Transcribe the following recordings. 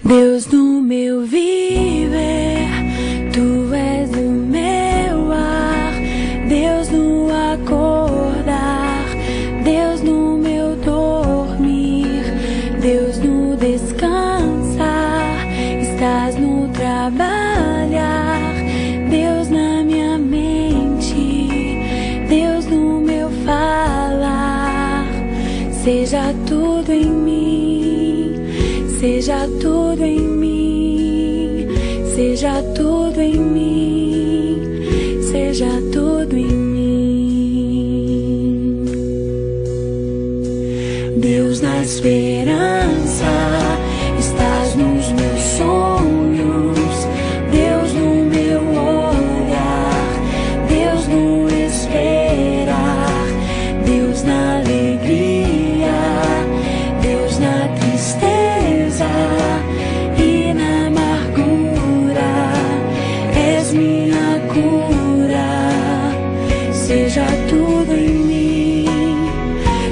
Deus no meu viver, Tu és o meu ar. Deus no acordar, Deus no meu dormir, Deus no descansar, estás no trabalhar, Deus na minha mente, Deus no meu falar. Seja tudo em mim, seja tudo em mim, seja tudo em mim, seja tudo em mim. Deus na esperança, estás nos meus sonhos, Deus no meu olhar, Deus no esperar, Deus na alegria, Deus na tristeza e na amargura, és minha cura. Seja tudo em mim,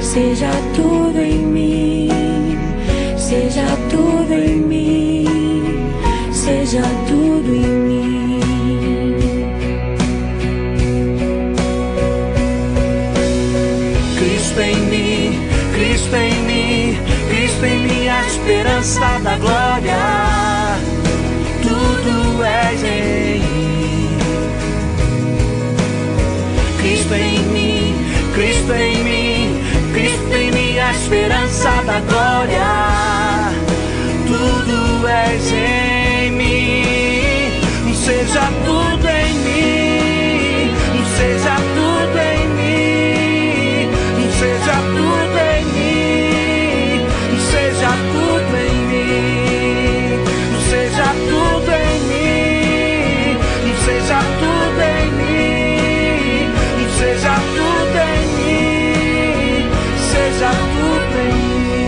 seja tudo em mim, seja tudo em mim, seja tudo em mim. Cristo em mim, Cristo em mim, Cristo em mim, a esperança da glória. Tudo és em mim. Cristo em mim, Cristo em mim, Cristo em mim, a esperança da glória. Tudo és em mim. Seja tudo em mim, seja tudo em mim, seja tudo em mim, seja tudo em mim, seja tudo em mim, seja tudo em mim, seja tudo em mim, seja tudo em mim.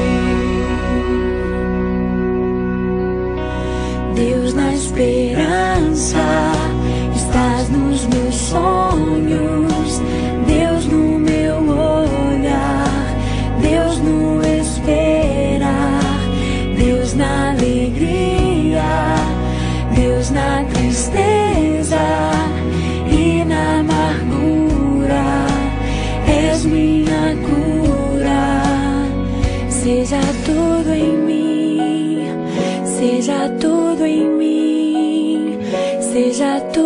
Deus na esperança, estás nos meus sonhos, Deus no meu olhar, Deus no esperar, Deus na alegria, Deus na tristeza e na amargura, és minha cura. Seja tudo em mim, seja tudo em mim, seja tudo